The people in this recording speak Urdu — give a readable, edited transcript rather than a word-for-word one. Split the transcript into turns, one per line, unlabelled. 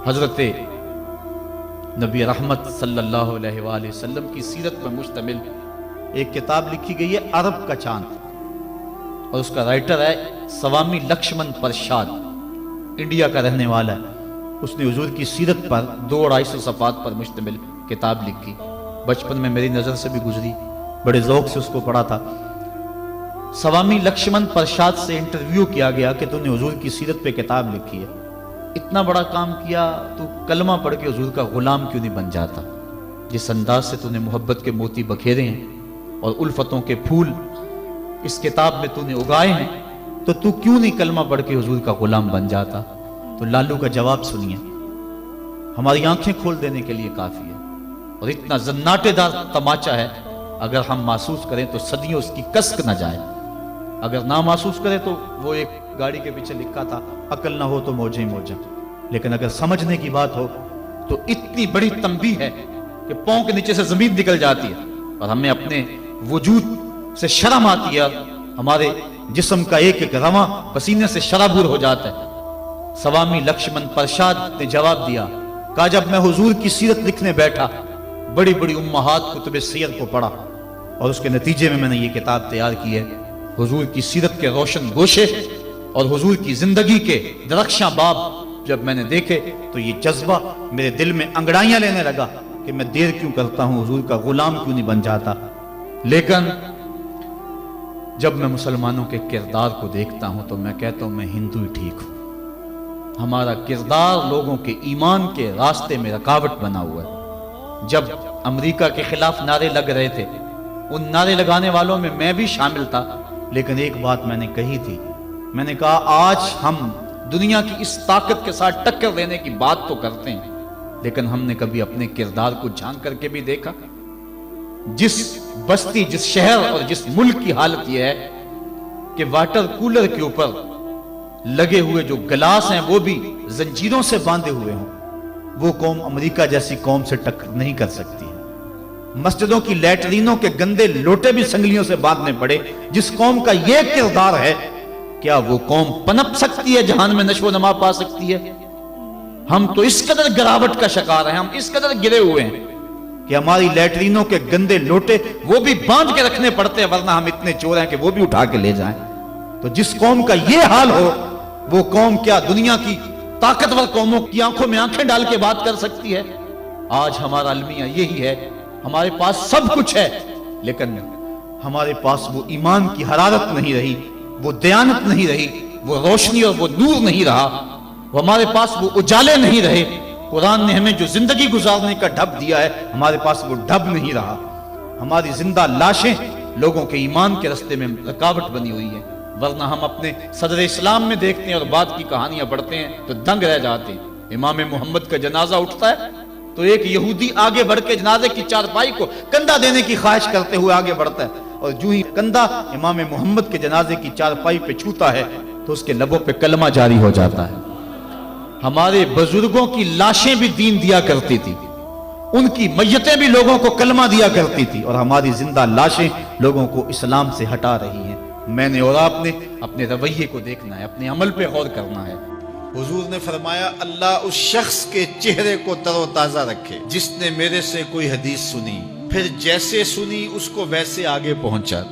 حضرت نبی رحمت صلی اللہ علیہ وآلہ وسلم کی سیرت پر مشتمل ایک کتاب لکھی گئی ہے عرب کا چاند، اور اس کا رائٹر ہے سوامی لکشمن پرشاد، انڈیا کا رہنے والا ہے۔ اس نے حضور کی سیرت پر 200-250 صفحات پر مشتمل کتاب لکھی۔ بچپن میں میری نظر سے بھی گزری، بڑے ذوق سے اس کو پڑھا تھا۔ سوامی لکشمن پرشاد سے انٹرویو کیا گیا کہ تو نے حضور کی سیرت پہ کتاب لکھی ہے، اتنا بڑا کام کیا، تو کلمہ پڑھ کے حضور کا غلام کیوں نہیں بن جاتا؟ جس انداز سے تو نے محبت کے موتی بکھیرے ہیں اور الفتوں کے پھول اس کتاب میں تو نے اگائے ہیں، تو کیوں نہیں کلمہ پڑھ کے حضور کا غلام بن جاتا؟ تو لالو کا جواب سنیے، ہماری آنکھیں کھول دینے کے لیے کافی ہے، اور اتنا زناٹے دار تماچا ہے، اگر ہم محسوس کریں تو صدیوں اس کی کسک نہ جائے، اگر نہ محسوس کریں تو وہ ایک گاڑی کے پیچھے لکھا تھا، عقل نہ ہو تو موجیں موجیں، لیکن اگر سمجھنے کی بات ہو تو اتنی بڑی تنبیہ ہے کہ پاؤں کے نیچے سے زمین نکل جاتی ہے، اور ہمیں اپنے وجود سے شرم آتی ہے، ہمارے جسم کا ایک ایک رواں پسینے سے شرابور ہو جاتا ہے۔ سوامی لکشمن پرشاد نے جواب دیا، کہا جب میں حضور کی سیرت لکھنے بیٹھا، بڑی بڑی امہات کتب سیر کو پڑھا، اور اس کے نتیجے میں نے یہ کتاب تیار کی ہے۔ حضور کی سیرت کے روشن گوشے اور حضور کی زندگی کے درخشاں باب جب میں نے دیکھے تو یہ جذبہ میرے دل میں انگڑائیاں لینے لگا کہ میں دیر کیوں کرتا ہوں، حضور کا غلام کیوں نہیں بن جاتا۔ لیکن جب میں مسلمانوں کے کردار کو دیکھتا ہوں تو میں کہتا ہوں میں ہندو ہی ٹھیک ہوں۔ ہمارا کردار لوگوں کے ایمان کے راستے میں رکاوٹ بنا ہوا ہے۔ جب امریکہ کے خلاف نعرے لگ رہے تھے، ان نعرے لگانے والوں میں میں بھی شامل تھا، لیکن ایک بات میں نے کہی تھی، میں نے کہا آج ہم دنیا کی اس طاقت کے ساتھ ٹکر دینے کی بات تو کرتے ہیں، لیکن ہم نے کبھی اپنے کردار کو جھانک کر کے بھی دیکھا؟ جس بستی، جس شہر اور جس ملک کی حالت یہ ہے کہ واٹر کولر کے اوپر لگے ہوئے جو گلاس ہیں وہ بھی زنجیروں سے باندھے ہوئے ہوں، وہ قوم امریکہ جیسی قوم سے ٹکر نہیں کر سکتی۔ مسجدوں کی لیٹرینوں کے گندے لوٹے بھی سنگلیوں سے باندھنے پڑے، جس قوم کا یہ کردار ہے، کیا وہ قوم پنپ سکتی ہے، جہان میں نشو و نما پا سکتی ہے؟ ہم تو اس قدر گراوٹ کا شکار ہیں، ہم اس قدر گرے ہوئے ہیں کہ ہماری لیٹرینوں کے گندے لوٹے وہ بھی باندھ کے رکھنے پڑتے ہیں، ورنہ ہم اتنے چور ہیں کہ وہ بھی اٹھا کے لے جائیں۔ تو جس قوم کا یہ حال ہو، وہ قوم کیا دنیا کی طاقتور قوموں کی آنکھوں میں آنکھیں ڈال کے بات کر سکتی ہے؟ آج ہمارا المیہ یہی ہے، ہمارے پاس سب کچھ ہے، لیکن ہمارے پاس وہ ایمان کی حرارت نہیں رہی، وہ دیانت نہیں رہی، وہ روشنی اور وہ نور نہیں رہا، ہمارے پاس وہ اجالے نہیں رہے۔ قرآن نے ہمیں جو زندگی گزارنے کا ڈھب دیا ہے، ہمارے پاس وہ ڈھب نہیں رہا۔ ہماری زندہ لاشیں لوگوں کے ایمان کے رستے میں رکاوٹ بنی ہوئی ہے، ورنہ ہم اپنے صدر اسلام میں دیکھتے ہیں اور بعد کی کہانیاں پڑھتے ہیں تو دنگ رہ جاتے ہیں۔ امام محمد کا جنازہ اٹھتا ہے تو ایک یہودی آگے بڑھ کے جنازے کی چارپائی کو کندھا دینے کی خواہش کرتے ہوئے آگے بڑھتا ہے، اور جو ہی کندھا امام محمد کے جنازے کی چارپائی پہ چھوتا ہے تو اس کے لبوں پہ کلمہ جاری ہو جاتا ہے۔ ہمارے بزرگوں کی لاشیں بھی دین دیا کرتی تھی، ان کی میتیں بھی لوگوں کو کلمہ دیا کرتی تھی، اور ہماری زندہ لاشیں لوگوں کو اسلام سے ہٹا رہی ہیں۔ میں نے اور آپ نے اپنے رویے کو دیکھنا ہے، اپنے عمل پہ غور کرنا ہے۔
حضور نے فرمایا اللہ اس شخص کے چہرے کو تر و تازہ رکھے جس نے میرے سے کوئی حدیث سنی، پھر جیسے سنی اس کو ویسے آگے پہنچا دی۔